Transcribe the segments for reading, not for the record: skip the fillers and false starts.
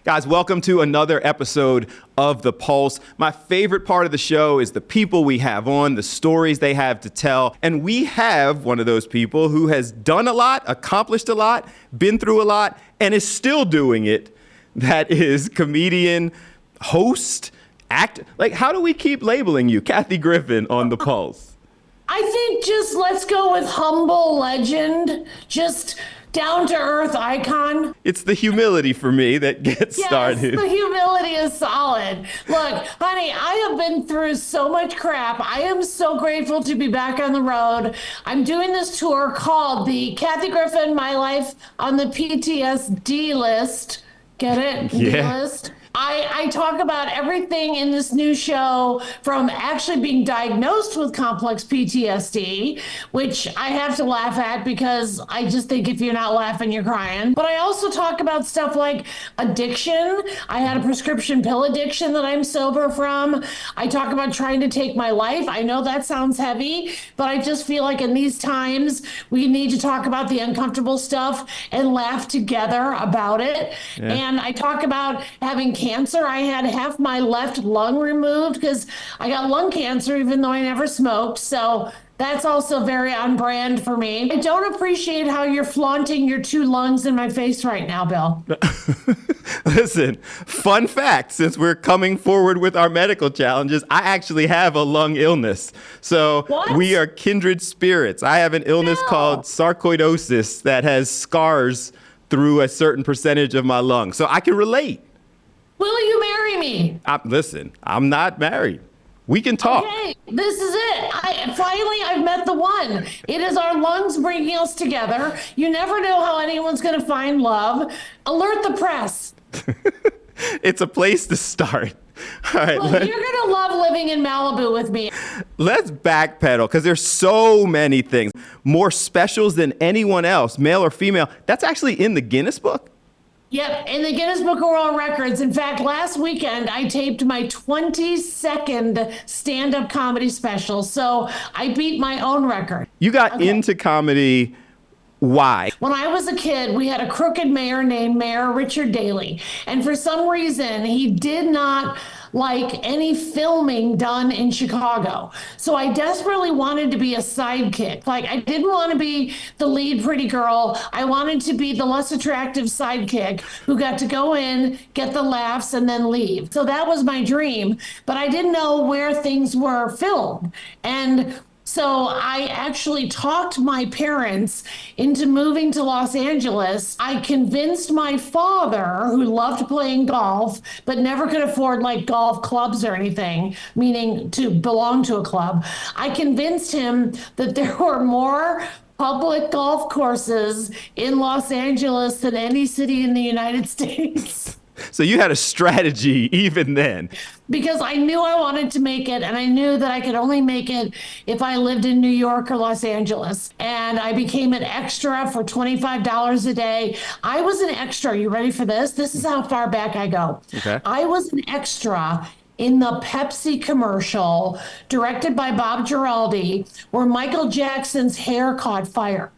Guys, welcome to another episode of The Pulse. My favorite part of the show is the people we have on, the stories they have to tell. And we have one of those people who has done a lot, accomplished a lot, been through a lot, and is still doing it. That is comedian, host, act. Like, how do we keep labeling you? Kathy Griffin on The Pulse. I think just let's go with humble legend, just down-to-earth icon. It's the humility for me that gets started. Yes, the humility is solid. Look, honey, I have been through so much crap. I am so grateful to be back on the road. I'm doing this tour called the Kathy Griffin My Life on the PTSD list. Get it? Yeah. D-list. I talk about everything in this new show from actually being diagnosed with complex PTSD, which I have to laugh at because I just think if you're not laughing, you're crying. But I also talk about stuff like addiction. I had a prescription pill addiction that I'm sober from. I talk about trying to take my life. I know that sounds heavy, but I just feel like in these times, we need to talk about the uncomfortable stuff and laugh together about it. Yeah. And I talk about having cancer. I had half my left lung removed because I got lung cancer even though I never smoked. So that's also very on brand for me. I don't appreciate how you're flaunting your two lungs in my face right now, Bill. Listen, fun fact, since we're coming forward with our medical challenges, I actually have a lung illness. So we are kindred spirits. I have an illness called sarcoidosis that has scars through a certain percentage of my lungs. So I can relate. Will you marry me? Listen, I'm not married. We can talk. Okay, this is it. I've met the one. It is our lungs bringing us together. You never know how anyone's going to find love. Alert the press. It's a place to start. All right, well, you're going to love living in Malibu with me. Let's backpedal because there's so many things. More specials than anyone else, male or female. That's actually in the Guinness Book. Yep, in the Guinness Book of World Records. In fact, last weekend, I taped my 22nd stand-up comedy special, so I beat my own record. You got into comedy. Why? When I was a kid, we had a crooked mayor named Mayor Richard Daley, and for some reason, he did not like any filming done in Chicago. So I desperately wanted to be a sidekick. Like, I didn't want to be the lead pretty girl. I wanted to be the less attractive sidekick who got to go in, get the laughs, and then leave. So that was my dream, but I didn't know where things were filmed. And so I actually talked my parents into moving to Los Angeles. I convinced my father, who loved playing golf, but never could afford like golf clubs or anything, meaning to belong to a club. I convinced him that there were more public golf courses in Los Angeles than any city in the United States. So you had a strategy even then. Because I knew I wanted to make it, and I knew that I could only make it if I lived in New York or Los Angeles. And I became an extra for $25 a day. I was an extra. You ready for this? This is how far back I go. Okay. I was an extra in the Pepsi commercial directed by Bob Giraldi, where Michael Jackson's hair caught fire.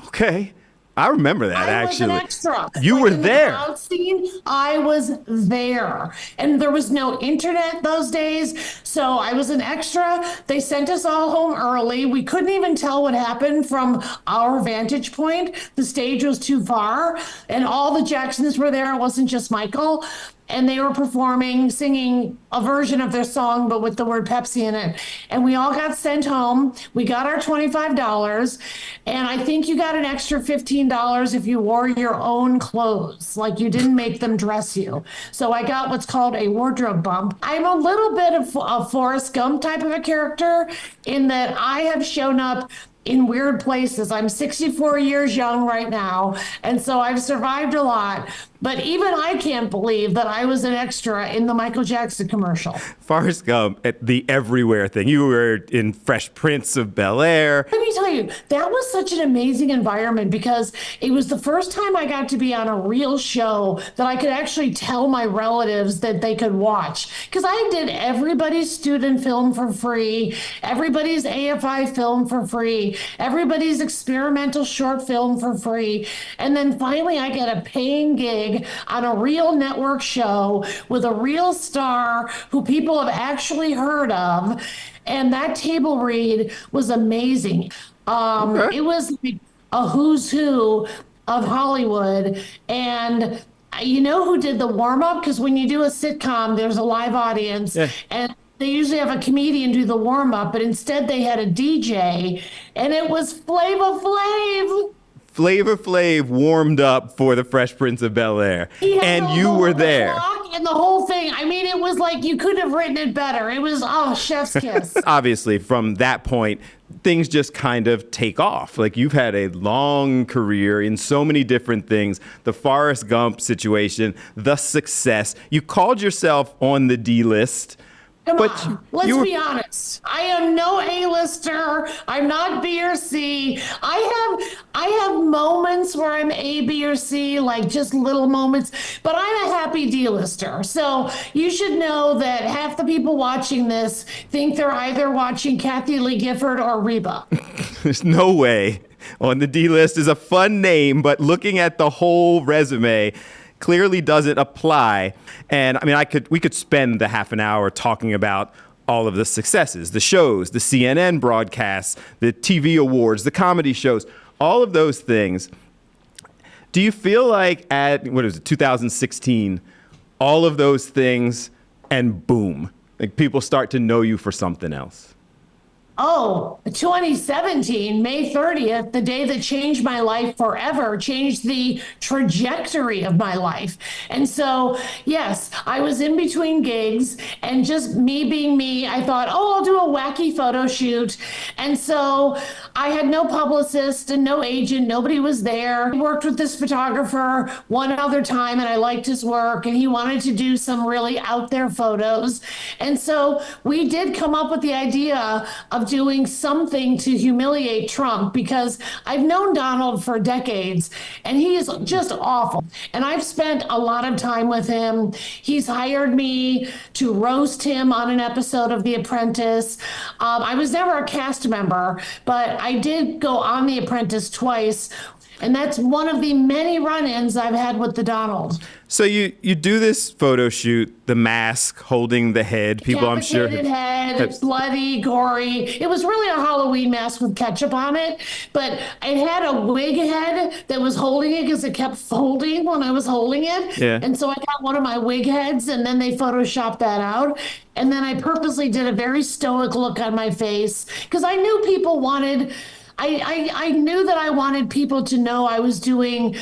Okay. I remember that, actually. I was an extra. You were in there. The crowd scene, I was there. And there was no internet those days, so I was an extra. They sent us all home early. We couldn't even tell what happened from our vantage point. The stage was too far, and all the Jacksons were there. It wasn't just Michael. And they were performing, singing a version of their song, but with the word Pepsi in it. And we all got sent home. We got our $25. And I think you got an extra $15 if you wore your own clothes, like you didn't make them dress you. So I got what's called a wardrobe bump. I'm a little bit of a Forrest Gump type of a character in that I have shown up in weird places. I'm 64 years young right now, and so I've survived a lot. But even I can't believe that I was an extra in the Michael Jackson commercial. Forrest Gump, the everywhere thing. You were in Fresh Prince of Bel-Air. Let me tell you, that was such an amazing environment because it was the first time I got to be on a real show that I could actually tell my relatives that they could watch. Because I did everybody's student film for free, everybody's AFI film for free, everybody's experimental short film for free. And then finally I get a paying gig gig on a real network show with a real star who people have actually heard of. And that table read was amazing. Okay. It was like a who's who of Hollywood. And you know who did the warm up? Because when you do a sitcom, there's a live audience. Yeah. And they usually have a comedian do the warm up, but instead they had a DJ, and it was Flava Flav. Flavor Flav warmed up for the Fresh Prince of Bel-Air, He had and the you were little there. clock and the whole thing. I mean, it was like you couldn't have written it better. It was, oh, chef's kiss. Obviously, from that point, things just kind of take off. Like, you've had a long career in so many different things. The Forrest Gump situation, the success. You called yourself on the D list. Come But on, let's be honest. I am no A-lister. I'm not B or C. I have moments where I'm A, B, or C, like just little moments, but I'm a happy D-lister. So you should know that half the people watching this think they're either watching Kathy Lee Gifford or Reba. There's no way. On the D list is a fun name, but looking at the whole resume clearly doesn't apply. And I mean, we could spend the half an hour talking about all of the successes, the shows, the CNN broadcasts, the TV awards, the comedy shows, all of those things. Do you feel like at, 2016, all of those things and boom, like people start to know you for something else? Oh, 2017, May 30th, the day that changed my life forever, changed the trajectory of my life. And so, yes, I was in between gigs, and just me being me, I thought, oh, I'll do a wacky photo shoot. And so I had no publicist and no agent. Nobody was there. I worked with this photographer one other time, and I liked his work, and he wanted to do some really out there photos. And so we did come up with the idea of doing something to humiliate Trump, because I've known Donald for decades and he is just awful. And I've spent a lot of time with him. He's hired me to roast him on an episode of The Apprentice. I was never a cast member, but I did go on The Apprentice twice. And that's one of the many run-ins I've had with the Donald. So you do this photo shoot, the mask holding the head. People, I'm sure, head, bloody, gory. It was really a Halloween mask with ketchup on it, but it had a wig head that was holding it because it kept folding when I was holding it. Yeah. And so I got one of my wig heads, and then they photoshopped that out. And then I purposely did a very stoic look on my face because I knew people wanted. I knew that I wanted people to know I was doing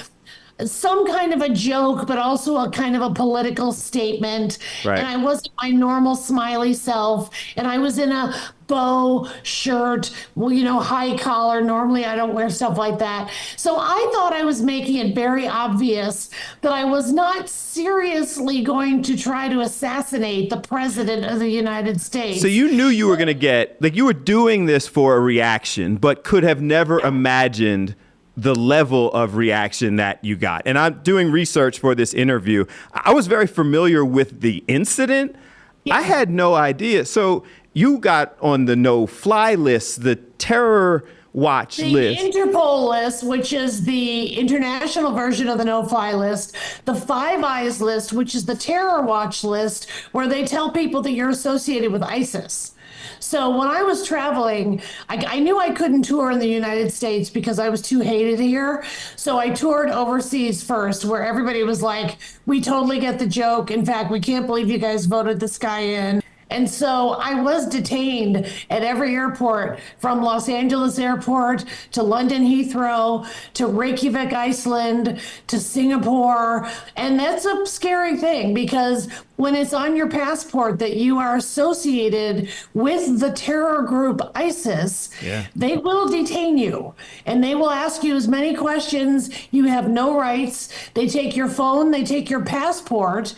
some kind of a joke, but also a kind of a political statement. Right. And I wasn't my normal smiley self. And I was in a bow shirt, well, high collar. Normally I don't wear stuff like that. So I thought I was making it very obvious that I was not seriously going to try to assassinate the president of the United States. So you knew you were going to get, like, you were doing this for a reaction, but could have never imagined the level of reaction that you got. And I'm doing research for this interview. I was very familiar with the incident. Yeah. I had no idea. So you got on the no-fly list, the terror watch list. The Interpol list, which is the international version of the no-fly list. The Five Eyes list, which is the terror watch list, where they tell people that you're associated with ISIS. So when I was traveling, I knew I couldn't tour in the United States because I was too hated here. So I toured overseas first, where everybody was like, we totally get the joke. In fact, we can't believe you guys voted this guy in. And so I was detained at every airport, from Los Angeles Airport to London Heathrow to Reykjavik, Iceland to Singapore. And that's a scary thing, because when it's on your passport that you are associated with the terror group ISIS, they will detain you and they will ask you as many questions. You have no rights. They take your phone, they take your passport.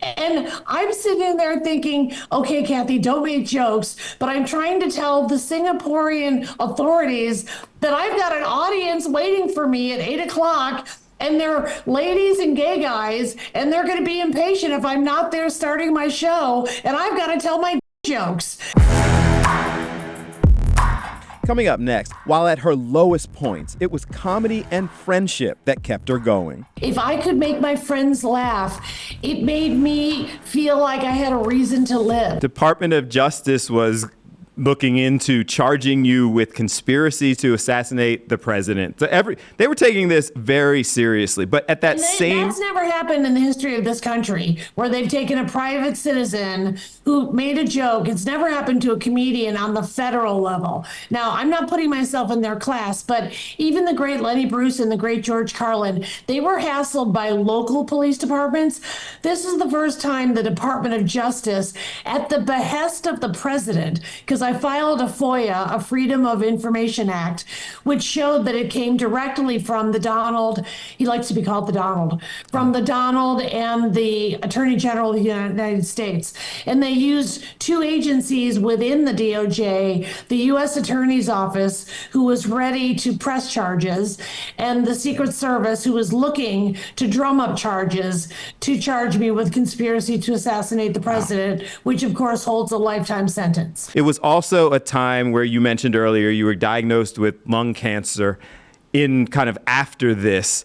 And I'm sitting there thinking, okay, Kathy, don't make jokes, but I'm trying to tell the Singaporean authorities that I've got an audience waiting for me at 8:00, and they're ladies and gay guys, and they're going to be impatient if I'm not there starting my show, and I've got to tell my jokes. Coming up next, while at her lowest points, it was comedy and friendship that kept her going. If I could make my friends laugh, it made me feel like I had a reason to live. Department of Justice was looking into charging you with conspiracy to assassinate the president. So they were taking this very seriously. But at that That's never happened in the history of this country, where they've taken a private citizen who made a joke. It's never happened to a comedian on the federal level. Now, I'm not putting myself in their class, but even the great Lenny Bruce and the great George Carlin, they were hassled by local police departments. This is the first time the Department of Justice, at the behest of the president, because I filed a FOIA, a Freedom of Information Act, which showed that it came directly from the Donald, he likes to be called the Donald, from the Donald and the Attorney General of the United States. And they used two agencies within the DOJ, the U.S. Attorney's Office, who was ready to press charges, and the Secret Service, who was looking to drum up charges to charge me with conspiracy to assassinate the president, which of course holds a lifetime sentence. It was also a time where you mentioned earlier you were diagnosed with lung cancer in kind of after this,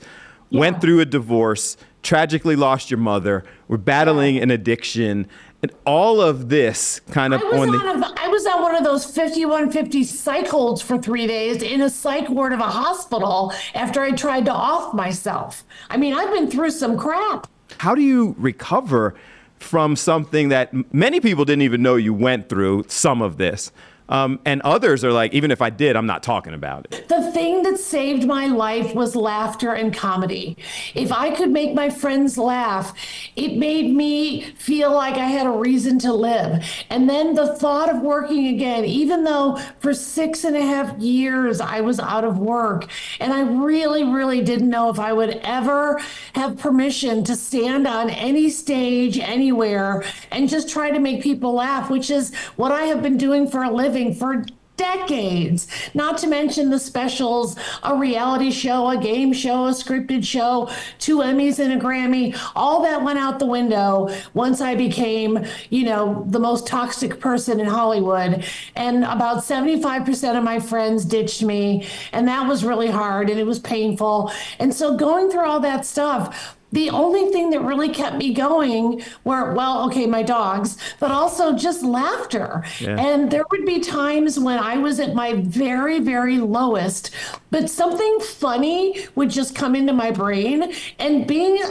went through a divorce, tragically lost your mother, were battling an addiction, and all of this kind of I was on one of those 5150 psych holds for 3 days in a psych ward of a hospital after I tried to off myself. I mean, I've been through some crap. How do you recover from something that many people didn't even know you went through, some of this? And others are like, even if I did, I'm not talking about it. The thing that saved my life was laughter and comedy. If I could make my friends laugh, it made me feel like I had a reason to live. And then the thought of working again, even though for 6.5 years I was out of work, and I really, really didn't know if I would ever have permission to stand on any stage anywhere and just try to make people laugh, which is what I have been doing for a living for decades, not to mention the specials, a reality show, a game show, a scripted show, 2 Emmys and a Grammy. All that went out the window once I became, the most toxic person in Hollywood. And about 75% of my friends ditched me. And that was really hard and it was painful. And so going through all that stuff, the only thing that really kept me going were, my dogs, but also just laughter. Yeah. And there would be times when I was at my very, very lowest, but something funny would just come into my brain. And being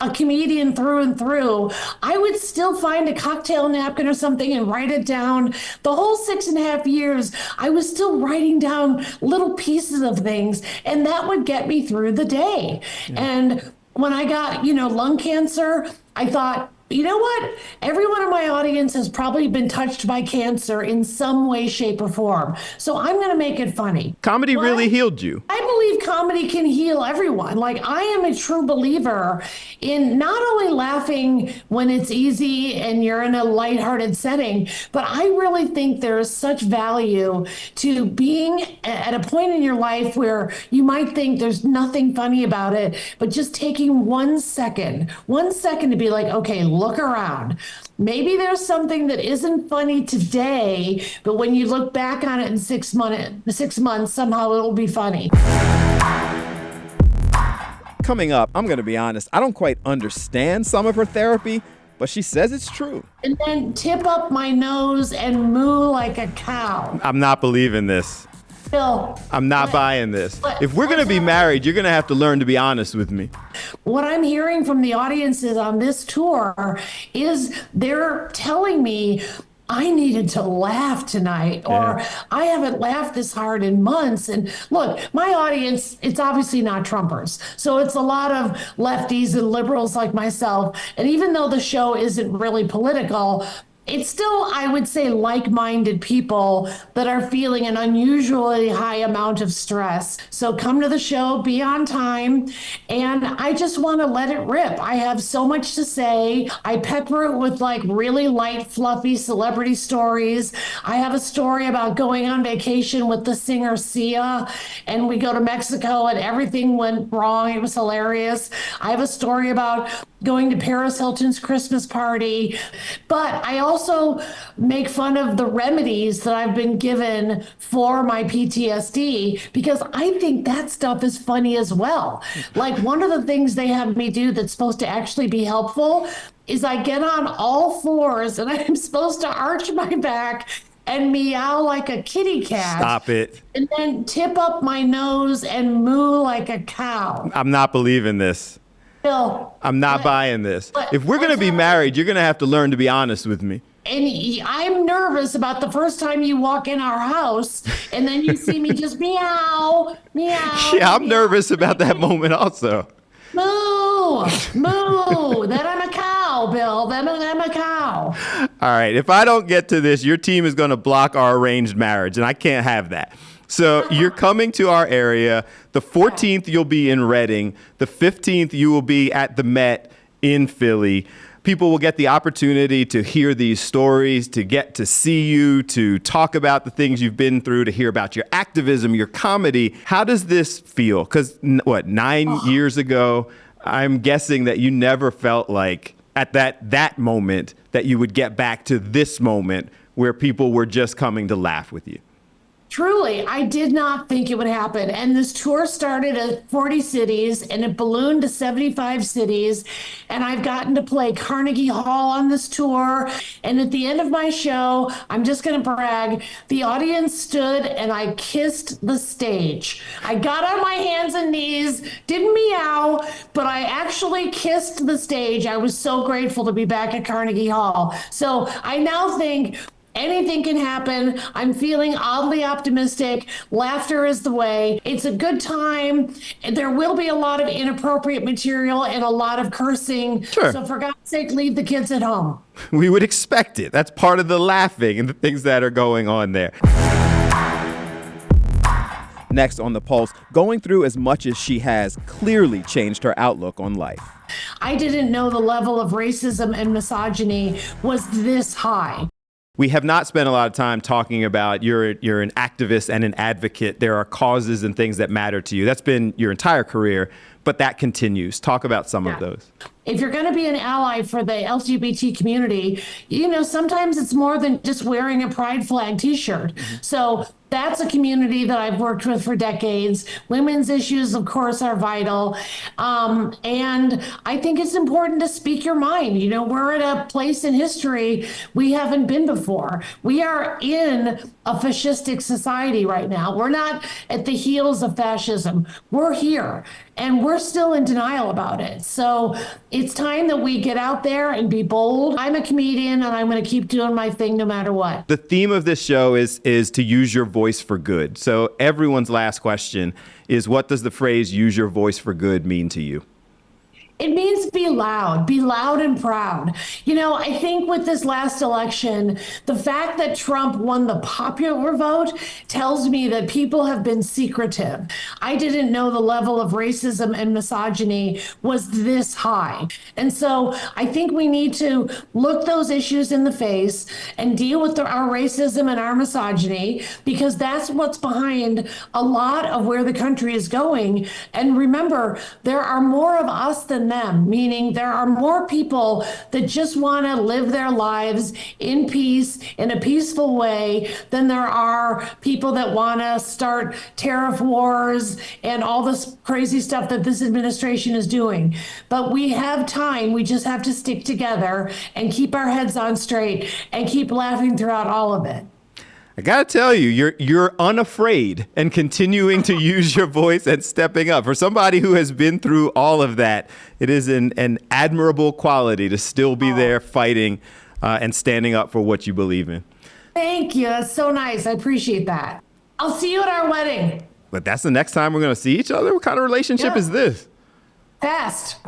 a comedian through and through, I would still find a cocktail napkin or something and write it down. The whole 6.5 years, I was still writing down little pieces of things, and that would get me through the day. Yeah. And when I got, lung cancer, I thought, you know what? Everyone in my audience has probably been touched by cancer in some way, shape, or form. So I'm going to make it funny. Comedy really healed you. I believe comedy can heal everyone. Like, I am a true believer in not only laughing when it's easy and you're in a lighthearted setting, but I really think there is such value to being at a point in your life where you might think there's nothing funny about it, but just taking 1 second to be like, okay, look around. Maybe there's something that isn't funny today, but when you look back on it in 6 months, somehow it'll be funny. Coming up, I'm going to be honest, I don't quite understand some of her therapy, but she says it's true. And then tip up my nose and moo like a cow. I'm not believing this. Bill, I'm not buying this. If we're going to be married, you're going to have to learn to be honest with me. What I'm hearing from the audiences on this tour is they're telling me, I needed to laugh tonight, or I haven't laughed this hard in months. And look, my audience, it's obviously not Trumpers. So it's a lot of lefties and liberals like myself. And even though the show isn't really political, it's still, I would say, like-minded people that are feeling an unusually high amount of stress. So come to the show, be on time, and I just want to let it rip. I have so much to say. I pepper it with like really light, fluffy celebrity stories. I have a story about going on vacation with the singer Sia, and we go to Mexico and everything went wrong. It was hilarious. I have a story about going to Paris Hilton's Christmas party. But I also make fun of the remedies that I've been given for my PTSD because I think that stuff is funny as well. Like one of the things they have me do that's supposed to actually be helpful is I get on all fours and I'm supposed to arch my back and meow like a kitty cat. Stop it. And then tip up my nose and moo like a cow. I'm not believing this. Bill, I'm not buying this. If we're going to be married, you're going to have to learn to be honest with me. and I'm nervous about the first time you walk in our house and then you see me just meow, meow. Yeah, I'm meow. nervous about that moment also. Moo, moo. Then I'm a cow, Bill. Then I'm a cow. All right, if I don't get to this, your team is going to block our arranged marriage, and I can't have that. So you're coming to our area. The 14th, you'll be in Reading. The 15th, you will be at the Met in Philly. People will get the opportunity to hear these stories, to get to see you, to talk about the things you've been through, to hear about your activism, your comedy. How does this feel? Because, 9 years ago, I'm guessing that you never felt like at that moment that you would get back to this moment where people were just coming to laugh with you. Truly, I did not think it would happen. And this tour started at 40 cities and it ballooned to 75 cities. And I've gotten to play Carnegie Hall on this tour. And at the end of my show, I'm just going to brag, the audience stood and I kissed the stage. I got on my hands and knees, didn't meow, but I actually kissed the stage. I was so grateful to be back at Carnegie Hall. So I now think anything can happen. I'm feeling oddly optimistic. Laughter is the way. It's a good time. There will be a lot of inappropriate material and a lot of cursing. Sure. So for God's sake, leave the kids at home. We would expect it. That's part of the laughing and the things that are going on there. Next on The Pulse, going through as much as she has clearly changed her outlook on life. I didn't know the level of racism and misogyny was this high. We have not spent a lot of time talking about you're an activist and an advocate. There are causes and things that matter to you. That's been your entire career, but that continues. Talk about some of those. If you're going to be an ally for the LGBT community, sometimes it's more than just wearing a pride flag t-shirt. So that's a community that I've worked with for decades. Women's issues, of course, are vital. And I think it's important to speak your mind. We're at a place in history we haven't been before. We are in a fascistic society right now. We're not at the heels of fascism. We're here and we're still in denial about it. So it's time that we get out there and be bold. I'm a comedian and I'm going to keep doing my thing no matter what. The theme of this show is to use your voice for good. So everyone's last question is, what does the phrase use your voice for good mean to you? It means be loud and proud. I think with this last election, the fact that Trump won the popular vote tells me that people have been secretive. I didn't know the level of racism and misogyny was this high. And so I think we need to look those issues in the face and deal with our racism and our misogyny, because that's what's behind a lot of where the country is going. And remember, there are more of us than them, meaning there are more people that just want to live their lives in peace, in a peaceful way, than there are people that want to start tariff wars and all this crazy stuff that this administration is doing. But we have time. We just have to stick together and keep our heads on straight and keep laughing throughout all of it. I gotta tell you, you're unafraid and continuing to use your voice and stepping up. For somebody who has been through all of that, it is an admirable quality to still be there fighting and standing up for what you believe in. Thank you. That's so nice. I appreciate that. I'll see you at our wedding. But that's the next time we're gonna see each other? What kind of relationship is this? Fast.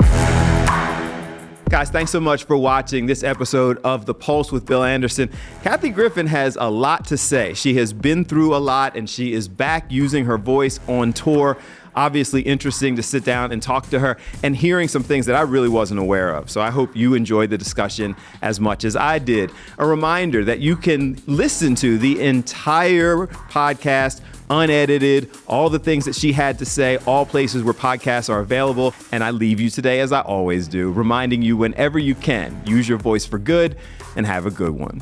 Guys, thanks so much for watching this episode of The Pulse with Bill Anderson. Kathy Griffin has a lot to say. She has been through a lot, and she is back using her voice on tour. Obviously interesting to sit down and talk to her and hearing some things that I really wasn't aware of. So I hope you enjoyed the discussion as much as I did. A reminder that you can listen to the entire podcast unedited, all the things that she had to say, all places where podcasts are available. And I leave you today, as I always do, reminding you whenever you can, use your voice for good and have a good one.